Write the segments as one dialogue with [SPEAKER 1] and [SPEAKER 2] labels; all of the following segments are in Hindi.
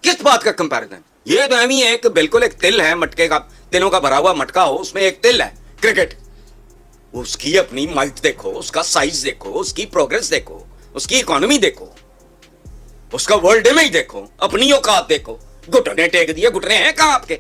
[SPEAKER 1] किस बात का कंपैरिजन? ये तो एम ही है कि बिल्कुल एक तिल है, मटके का, तिलों का भरा हुआ मटका हो, उसमें एक तिल है क्रिकेट। उसकी अपनी माइट देखो, उसका साइज देखो, उसकी प्रोग्रेस देखो, उसकी इकोनॉमी देखो, उसका वर्ल्ड इमेज देखो, अपनी औकात देखो। घुटने टेक दिए, घुटने हैं कहां आपके?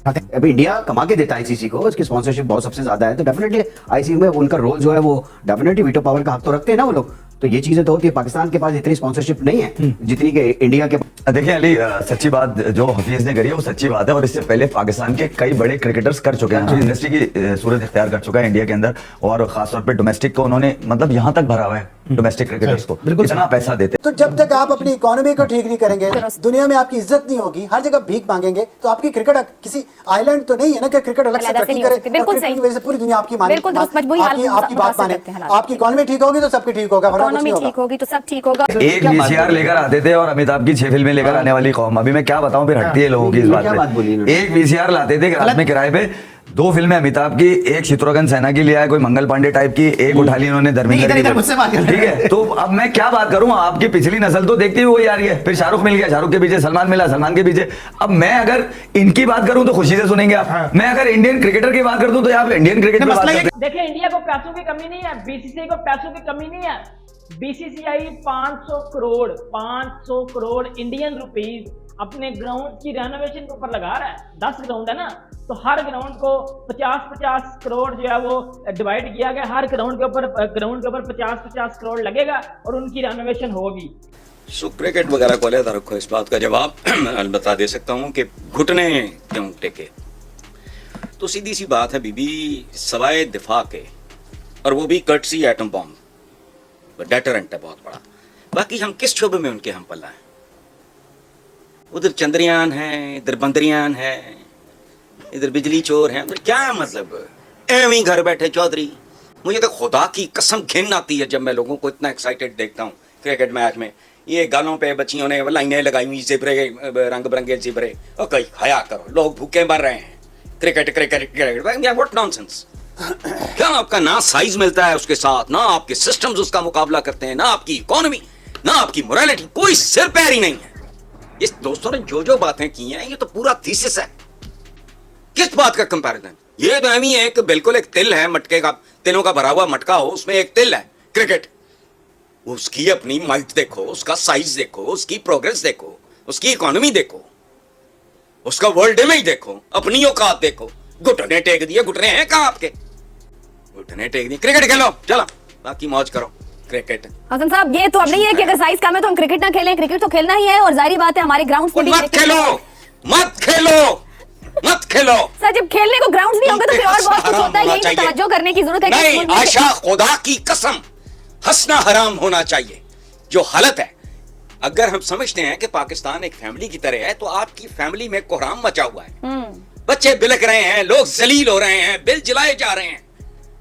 [SPEAKER 2] अभी इंडिया कमा के देता है आईसीसी को, उसकी स्पॉन्सरशिप बहुत सबसे ज्यादा है, तो डेफिनेटली आईसीसी में उनका रोल जो है वो डेफिनेटली वीटो पावर का हक तो रखते हैं ना वो लोग। तो ये चीजें तो होती है, पाकिस्तान के पास इतनी स्पॉन्सरशिप नहीं है जितनी कि इंडिया के।
[SPEAKER 3] देखिए अली, सच्ची बात जो हफीज ने करी है वो सच्ची बात है, और इससे पहले पाकिस्तान के कई बड़े क्रिकेटर्स कर चुके हैं, इंडस्ट्री की सूरत इख्तियार कर चुका है इंडिया के अंदर, और खासतौर पे डोमेस्टिक को उन्होंने मतलब यहाँ तक भरा हुआ है, डोमेस्टिक क्रिकेटर्स को इतना पैसा देते।
[SPEAKER 4] तो जब तक आप अपनी इकोनॉमी को ठीक नहीं करेंगे, दुनिया में आपकी इज्जत नहीं होगी, हर जगह भीख मांगेंगे, तो आपकी क्रिकेट किसी आइलैंड तो नहीं है ना कि क्रिकेट अलग से तरक्की करे,
[SPEAKER 5] बिल्कुल
[SPEAKER 4] क्रिकेट की वजह से पूरी दुनिया आपकी माने, आपकी बात माने। आपकी इकोनॉमी ठीक होगी तो सबकी ठीक होगा, वरना कुछ नहीं
[SPEAKER 5] ठीक होगी तो सब ठीक होगा।
[SPEAKER 3] एक वीसीआर लेकर आते थे और अमिताभ की 6 फिल्में लेकर आने वाली कौम, अभी मैं क्या बताऊं, फिर हटती है लोगों की इस बात पे। एक वीसीआर लाते थे रात में किराए पे, 2 फिल्में अमिताभ की, एक शत्रुघ्न सिन्हा की लिया है, कोई मंगल पांडे टाइप की, एक उठा ली उन्होंने धर्मेंद्र की, ठीक है। तो अब मैं क्या बात करूं, आपकी पिछली नस्ल तो देखती हुई आ रही है, फिर शाहरुख मिल गया, शाहरुख के पीछे सलमान मिला, सलमान के पीछे। अब मैं अगर इनकी बात करूं तो खुशी से सुनेंगे आप, मैं अगर इंडियन क्रिकेटर की बात कर दूं तो आप इंडियन क्रिकेट की बात करते।
[SPEAKER 6] देखिए, इंडिया को पैसों की कमी नहीं है, बीसीसीआई को पैसों की कमी नहीं है। बीसीसीआई 500 करोड़ इंडियन रुपीस अपने ग्राउंड की रेनोवेशन के ऊपर लगा रहा है। 10 ग्राउंड है ना, तो हर ग्राउंड को 50 करोड़ जो है वो डिवाइड किया गया, हर ग्राउंड के ऊपर 50 करोड़ लगेगा और उनकी रेनोवेशन होगी।
[SPEAKER 1] सो क्रिकेट वगैरह को अलग रखो, इस बात का जवाब बता दे सकता हूं कि घुटने क्यों टेके। तो सीधी सी बात है बीबी, सवाए दिफा के, और वो भी कर्टसी एटम बॉम्ब, डेटरेंट है बहुत बड़ा। बाकी हम किस शोबे में उनके हम पल्ला है? उधर चंद्रयान है, इधर बंदरियान है, इधर बिजली चोर है, उधर क्या मतलब एवं घर बैठे चौधरी। मुझे तो खुदा की कसम घिन आती है जब मैं लोगों को इतना एक्साइटेड देखता हूँ क्रिकेट मैच में। ये गालों पे बच्चियों ने लाइनें लगाई हुई, जिब्रे, रंग बिरंगे जिब्रे, और कहीं हया करो, लोग भूखे मर रहे हैं। Cricket cricket cricket, what nonsense. क्या आपका ना साइज मिलता है उसके साथ, ना आपके सिस्टम्स उसका मुकाबला करते हैं, ना आपकी इकोनॉमी, ना आपकी मोरालिटी, कोई सिर पैर ही नहीं है। इस दोस्तों ने जो जो बातें की हैं, ये तो पूरा थीसिस है। किस बात का कंपैरिजन? ये तो एम ही है कि बिल्कुल एक तिल है, मटके का, तिलों का भरा हुआ मटका हो, उसमें एक तिल है क्रिकेट। उसकी अपनी माइट देखो, उसका साइज देखो, उसकी प्रोग्रेस देखो, उसकी इकोनॉमी देखो, उसका वर्ल्ड इमेज देखो, अपनी औकात देखो। घुटने टेक दिए, घुटने हैं कहां आपके? घुटने टेक दिए, क्रिकेट खेलो, चलो बाकी मौज करो। क्रिकेट
[SPEAKER 5] हसन साहब, ये तो अब नहीं है कि अगर साइज कम है तो हम क्रिकेट ना खेलें, क्रिकेट तो खेलना ही है, और जाहिर बात है हमारे ग्राउंड पे भी
[SPEAKER 1] मत खेलो, मत खेलो, मत खेलो।
[SPEAKER 5] सर, जब खेलने को ग्राउंड नहीं होंगे तो फिर और बहुत कुछ होता है, यही तो तवज्जो करने की जरूरत है।
[SPEAKER 1] नहीं आशा, खुदा की कसम, हंसना हराम होना चाहिए जो हालत है। अगर हम समझते हैं कि पाकिस्तान एक फैमिली की तरह है, तो आपकी फैमिली में कोहराम मचा हुआ है। बच्चे बिलक रहे हैं, लोग जलील हो रहे हैं, बिल जलाए जा रहे हैं,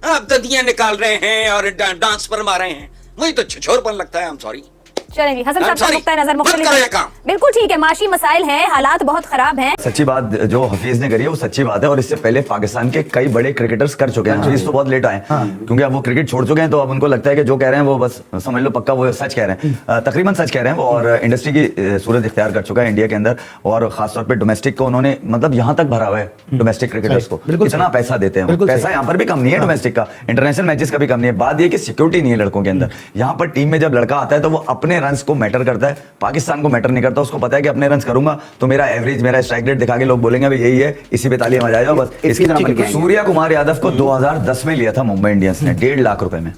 [SPEAKER 1] आप दंदियां निकाल रहे हैं और डांस फरमा रहे हैं। मुझे तो छिछोरपन लगता है। I am sorry.
[SPEAKER 5] चलेंगे हसन साहब का नुक्ता नजर मुख्तलिफ
[SPEAKER 1] है।
[SPEAKER 5] बिल्कुल ठीक है, माशी मसाइल हैं, हालात बहुत खराब हैं।
[SPEAKER 3] सच्ची बात जो हफीज ने करी है वो सच्ची बात है, और इससे पहले पाकिस्तान के कई बड़े क्रिकेटर्स कर चुके हैं। हफीज तो बहुत लेट आए, क्योंकि अब वो क्रिकेट छोड़ चुके हैं, तो अब उनको लगता है कि जो कह रहे हैं वो बस समझ लो पक्का वो सच कह रहे हैं, तकरीबन सच कह रहे हैं वो, और इंडस्ट्री की सूरत इख्तियार कर चुका है इंडिया के अंदर, और खासतौर पर डोमेस्टिक को उन्होंने मतलब यहाँ तक भरा हुआ है, डोमेस्टिक क्रिकेटर्स को इतना पैसा देते हैं। पैसा यहाँ पर भी कम नहीं है डोमेस्टिक का, इंटरनेशनल मैचेस का भी कम नहीं है। बात यह कि सिक्योरिटी नहीं है लड़कों के अंदर। यहाँ पर टीम में जब लड़का आता है तो वो अपने रन को मैटर करता है, पाकिस्तान को मैटर नहीं करता। उसको पता है कि अपने रन करूंगा तो मेरा एवरेज, मेरा स्ट्राइक रेट दिखा के लोग बोलेंगे भाई यही है, इसी पे तालियां बजा जाओ बस। इसकी तरह सूर्या कुमार यादव को 2010 में लिया था मुंबई इंडियंस ने 1.5 लाख रुपए में,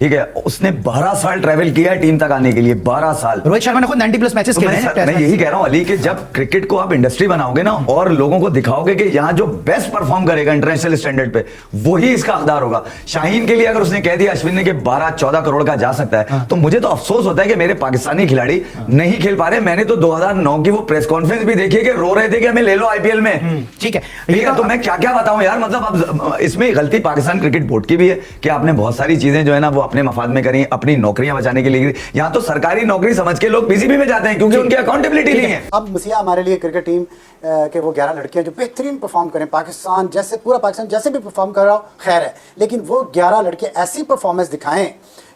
[SPEAKER 3] ठीक है। उसने 12 साल ट्रैवल किया है टीम तक आने के लिए, 12 साल।
[SPEAKER 2] रोहित शर्मा ने खुद 90+ मैचेस खेले हैं।
[SPEAKER 3] मैं यही कह रहा हूं अली कि जब क्रिकेट को आप इंडस्ट्री बनाओगे ना, और लोगों को दिखाओगे कि यहाँ जो बेस्ट परफॉर्म करेगा इंटरनेशनल स्टैंडर्ड पे, वही इसका हकदार होगा। शाहीन के लिए अगर उसने कह दिया अश्विन ने कि 12-14 करोड़ का जा सकता है, तो मुझे तो अफसोस होता है कि मेरे पाकिस्तानी खिलाड़ी नहीं खेल पा रहे। मैंने तो 2009 की वो प्रेस कॉन्फ्रेंस भी देखी कि रो रहे थे कि हमें ले लो आईपीएल में, ठीक है। तो मैं क्या क्या बताऊं यार, मतलब अब इसमें गलती पाकिस्तान क्रिकेट बोर्ड की भी है कि आपने बहुत सारी चीजें जो है ना वो अपने मफाद में करी, अपनी नौकरियां बचाने के लिए। यहाँ तो सरकारी नौकरी समझ के लोग बीसीबी में जाते हैं क्योंकि उनकी अकाउंटेबिलिटी नहीं है।
[SPEAKER 4] अब मसीहा हमारे लिए क्रिकेट टीम के वो 11 लड़कियां जो बेहतरीन परफॉर्म करें, पाकिस्तान जैसे, पूरा पाकिस्तान जैसे भी परफॉर्म कर रहा हो खैर है, लेकिन वो 11 लड़के ऐसी परफॉर्मेंस दिखाएं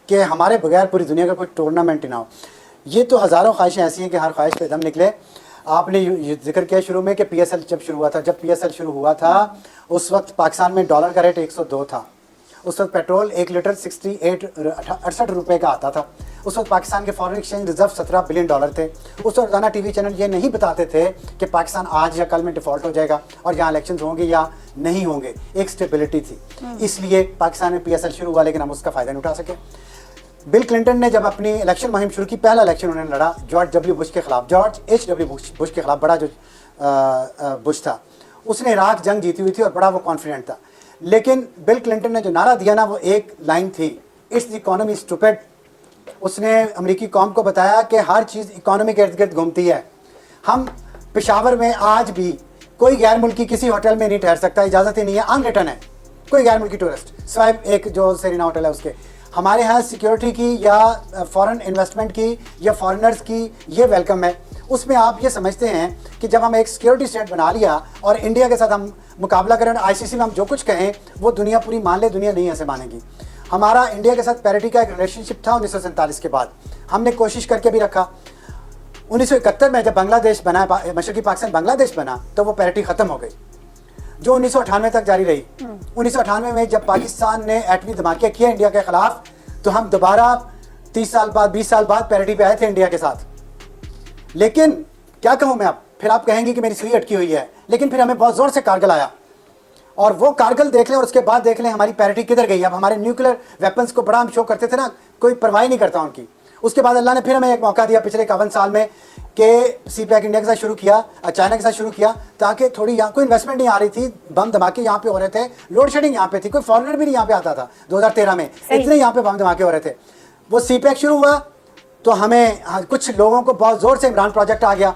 [SPEAKER 4] कि हमारे बगैर पूरी दुनिया का कोई टूर्नामेंट ही ना हो। ये तो हज़ारों ख्वाहिशें ऐसी हैं कि हर ख्वाहिश पे दम निकले। आपने ये जिक्र किया शुरू में कि पीएसएल जब शुरू हुआ था, जब पीएसएल शुरू हुआ था उस वक्त पाकिस्तान में डॉलर का रेट 102 था। उस वक्त पेट्रोल 1 लीटर 68 रुपए का आता था। उस वक्त पाकिस्तान के foreign exchange reserve 17 billion dollar थे। उस वक्त रोजाना टीवी चैनल ये नहीं बताते थे कि पाकिस्तान आज या कल में डिफॉल्ट हो जाएगा और यहाँ इलेक्शंस होंगे या नहीं होंगे, एक स्टेबिलिटी थी। इसलिए पाकिस्तान में पीएसएल शुरू हुआ, लेकिन हम उसका फ़ायदा नहीं उठा सके। बिल क्लिंटन ने जब अपनी इलेक्शन मुहिम शुरू की, पहला इलेक्शन उन्होंने लड़ा जॉर्ज डब्ल्यू बुश के खिलाफ, जॉर्ज H.W. बुश के खिलाफ, बड़ा जो बुश था, उसने इराक जंग जीती हुई थी और बड़ा वो कॉन्फिडेंट था। लेकिन बिल क्लिंटन ने जो नारा दिया ना, वो एक लाइन थी, इट्स द इकोनॉमी स्टूपिड। उसने अमेरिकी कौम को बताया कि हर चीज़ इकोनॉमी के इर्द गिर्द घूमती है। हम पेशावर में आज भी कोई गैर मुल्की किसी होटल में नहीं ठहर सकता, इजाज़त ही नहीं है, अनरिटर्न है कोई गैर मुल्की टूरिस्ट, सिवाय एक जो सेरिना होटल है उसके। हमारे यहाँ सिक्योरिटी की या फॉरेन इन्वेस्टमेंट की या फॉरेनर्स की ये वेलकम है। उसमें आप ये समझते हैं कि जब हम एक सिक्योरिटी स्टेट बना लिया और इंडिया के साथ हम मुकाबला करें, आईसीसी में हम जो कुछ कहें वो दुनिया पूरी मान ले, दुनिया नहीं ऐसे मानेगी। हमारा इंडिया के साथ पैरिटी का एक रिलेशनशिप था 1947 के बाद, हमने कोशिश करके भी रखा। 1971 में जब बांग्लादेश बना, मशरकी पाकिस्तान बांग्लादेश बना, तो वो पैरिटी ख़त्म हो गई जो 1998 तक जारी रही। 1998 में जब पाकिस्तान ने एटमी धमाके किए इंडिया के खिलाफ, तो हम दोबारा 30 साल बाद 20 साल बाद पैरिटी पे आए थे इंडिया के साथ। लेकिन क्या कहूँ मैं, अब फिर आप कहेंगे कि मेरी सुई अटकी हुई है, लेकिन फिर हमें बहुत ज़ोर से कारगिल आया और वो कारगिल देख लें और उसके बाद देख लें हमारी पैरिटी किधर गई। अब हमारे न्यूक्लियर वेपन्स को बड़ा हम शो करते थे ना, कोई परवाह नहीं करता उनकी। उसके बाद अल्लाह ने फिर हमें एक मौका दिया पिछले 51 साल में कि CPEC इंडिया के साथ शुरू किया, चाइना के साथ शुरू किया, ताकि थोड़ी यहाँ कोई इन्वेस्टमेंट नहीं आ रही थी, बम धमाके यहाँ पे हो रहे थे, लोड शेडिंग यहाँ पे थी, कोई फॉरेनर भी नहीं यहाँ पे आता था 2013 में, इतने यहाँ पे बम धमाके हो रहे थे। वो CPEC शुरू हुआ तो हमें कुछ लोगों को बहुत ज़ोर से इमरान प्रोजेक्ट आ गया।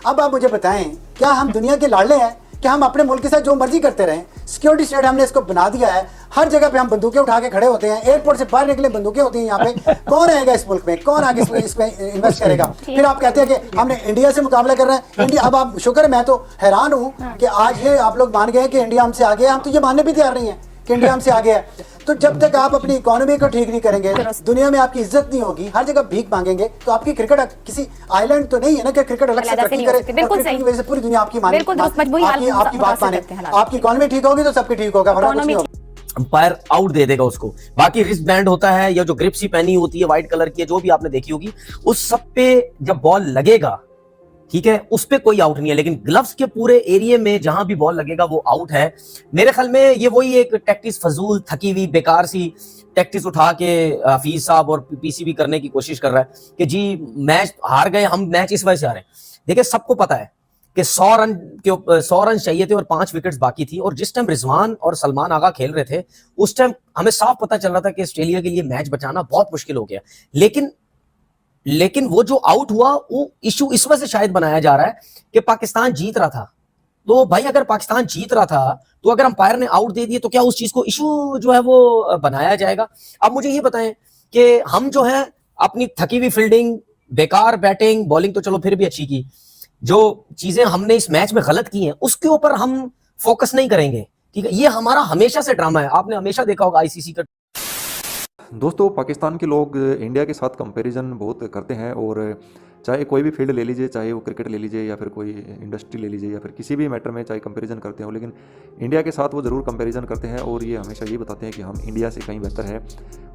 [SPEAKER 4] अब आप मुझे बताएं, क्या हम दुनिया के लाडले हैं कि हम अपने मुल्क के साथ जो मर्जी करते रहें? सिक्योरिटी स्टेट हमने इसको बना दिया है, हर जगह पे हम बंदूकें उठा के खड़े होते हैं, एयरपोर्ट से बाहर निकले बंदूकें होती हैं यहाँ पे। कौन रहेगा इस मुल्क में, कौन आगे इसमें इन्वेस्ट करेगा? फिर आप कहते हैं कि हमने इंडिया से मुकाबला कर रहे हैं। इंडिया, अब आप शुक्र है, मैं तो हैरान हूँ कि आज ये आप लोग मान गए कि इंडिया हमसे आगे है। हम तो ये मानने भी तैयार नहीं है कि इंडिया हमसे आगे है। तो जब तक आप अपनी इकोनॉमी को ठीक नहीं करेंगे, दुनिया में आपकी इज्जत नहीं होगी, हर जगह भीख मांगेंगे, तो आपकी क्रिकेट किसी आइलैंड तो नहीं है ना कि क्रिकेट अलग से तरक्की करे, क्रिकेट की वजह से पूरी दुनिया आपकी माने, आपकी बात माने। आपकी इकोनॉमी ठीक होगी तो सबकी ठीक होगा, वरना कुछ नहीं होगा।
[SPEAKER 7] अंपायर आउट दे देगा उसको। बाकी रिस्ट बैंड होता है या जो ग्रिप सी पहनी होती है व्हाइट कलर की, जो भी आपने देखी होगी, उस सब पे जब बॉल लगेगा, ठीक है, उस पे कोई आउट नहीं है। लेकिन ग्लव्स के पूरे एरिया में जहां भी बॉल लगेगा वो आउट है। मेरे ख्याल में ये वही एक टैक्टिस, फजूल थकी हुई बेकार सी टैक्टिस उठा के हफीज साहब और PCB करने की कोशिश कर रहा है कि जी मैच हार गए हम, मैच इस वजह से हारे। देखिए सबको पता है कि 100 रन चाहिए थे और 5 विकेट्स बाकी थी, और जिस टाइम रिजवान और सलमान आगा खेल रहे थे उस टाइम हमें साफ पता चल रहा था कि ऑस्ट्रेलिया के लिए मैच बचाना बहुत मुश्किल हो गया। लेकिन वो जो आउट हुआ, वो इशू इस वजह से शायद बनाया जा रहा है कि पाकिस्तान जीत रहा था। तो भाई अगर पाकिस्तान जीत रहा था तो अगर अंपायर ने आउट दे दिए तो क्या उस चीज को इशू जो है वो बनाया जाएगा? अब मुझे ये बताएं कि हम जो है अपनी थकी हुई फील्डिंग, बेकार बैटिंग, बॉलिंग तो चलो फिर भी अच्छी की, जो चीजें हमने इस मैच में गलत की हैं उसके ऊपर हम फोकस नहीं करेंगे, ठीक है? ये हमारा हमेशा से ड्रामा है। आपने हमेशा देखा होगा ICC का।
[SPEAKER 8] दोस्तों, पाकिस्तान के लोग इंडिया के साथ कंपैरिजन बहुत करते हैं, और चाहे कोई भी फील्ड ले लीजिए, चाहे वो क्रिकेट ले लीजिए या फिर कोई इंडस्ट्री ले लीजिए या फिर किसी भी मैटर में चाहे कंपैरिजन करते हो, लेकिन इंडिया के साथ वो ज़रूर कंपैरिजन करते हैं और ये हमेशा ये बताते हैं कि हम इंडिया से कहीं बेहतर है।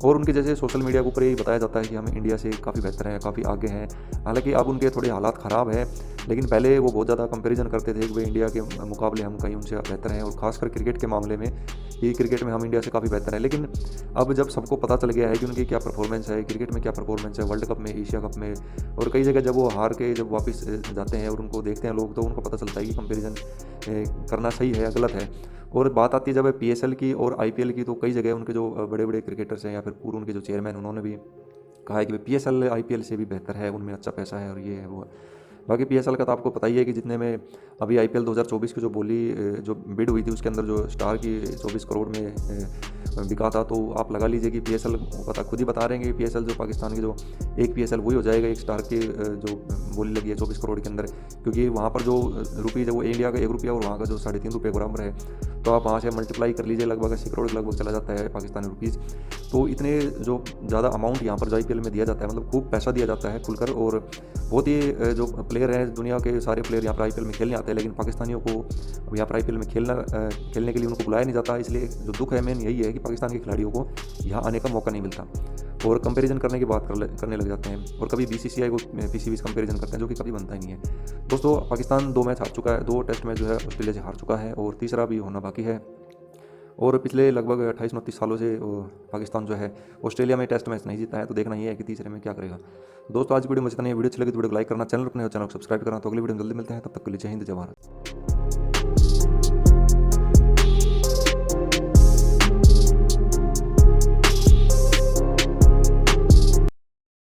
[SPEAKER 8] और उनके जैसे सोशल मीडिया के ऊपर यही बताया जाता है कि हम इंडिया से काफ़ी बेहतर हैं, काफ़ी आगे हैं। हालांकि अब उनके थोड़े हालात ख़राब है, लेकिन पहले वो बहुत ज़्यादा कंपैरिजन करते थे कि भाई इंडिया के मुकाबले हम कहीं उनसे बेहतर हैं, और ख़ासकर क्रिकेट के मामले में कि क्रिकेट में हम इंडिया से काफ़ी बेहतर हैं। लेकिन अब जब सबको पता चल गया है कि उनकी क्या परफॉर्मेंस है, क्रिकेट में क्या परफॉर्मेंस है, वर्ल्ड कप में, एशिया कप में, और कई जगह जब वो हार के जब वापस जाते हैं और उनको देखते हैं लोग, तो उनको पता चलता है कि कंपैरिजन करना सही है या गलत है। और बात आती है जब PSL की और IPL की, तो कई जगह उनके जो बड़े बड़े क्रिकेटर्स हैं या फिर पूर्व उनके जो चेयरमैन, उन्होंने भी कहा है कि PSL IPL से भी बेहतर है, उनमें अच्छा पैसा है और ये है वो है। बाकी PSL का तो आपको पता ही है कि जितने में अभी IPL 2024 की जो बिड हुई थी, उसके अंदर जो स्टार की 24 करोड़ में बिका था, तो आप लगा लीजिए कि PSL खुद ही बता रहे हैं कि PSL जो पाकिस्तान की जो एक PSL वही हो जाएगा एक स्टार की जो बोली लगी है 24 करोड़ के अंदर, क्योंकि वहाँ पर जो रुपीज़ है वो इंडिया का 1 रुपया और वहाँ का जो 3.5 रुपये बराबर है, तो आप वहाँ से मल्टीप्लाई कर लीजिए, लगभग 80 करोड़ के लगभग चला जाता है पाकिस्तानी रुपीज़। तो इतने जो ज़्यादा अमाउंट यहाँ पर जो IPL में दिया जाता है, मतलब खूब पैसा दिया जाता है खुलकर, और बहुत ही जो प्लेयर हैं दुनिया के सारे प्लेयर यहाँ पर IPL में खेलने आते हैं, लेकिन पाकिस्तानियों को अब यहाँ पर IPL में खेलने के लिए उनको बुलाया नहीं जाता। इसलिए जो दुख है मेन यही है कि पाकिस्तान के खिलाड़ियों को यहाँ आने का मौका नहीं मिलता और कंपैरिजन करने की बात करने लग जाते हैं और कभी BCCI को PCB से कंपैरिजन करते हैं, जो कि कभी बनता ही नहीं है। दोस्तों पाकिस्तान 2 मैच हार चुका है, 2 टेस्ट मैच जो है ऑस्ट्रेलिया से हार चुका है और तीसरा भी होना बाकी है। और पिछले लगभग 28-29 सालों से पाकिस्तान जो है ऑस्ट्रेलिया में टेस्ट मैच नहीं जीता है, तो देखना ये है कि तीसरे में क्या करेगा। दोस्तों आज की वीडियो में इतना ही। वीडियो अच्छी लगी तो वीडियो को लाइक करना, चैनल को सब्सक्राइब करना। तो अगली वीडियो में जल्दी मिलते हैं, तब तक के लिए जय हिंद जय भारत।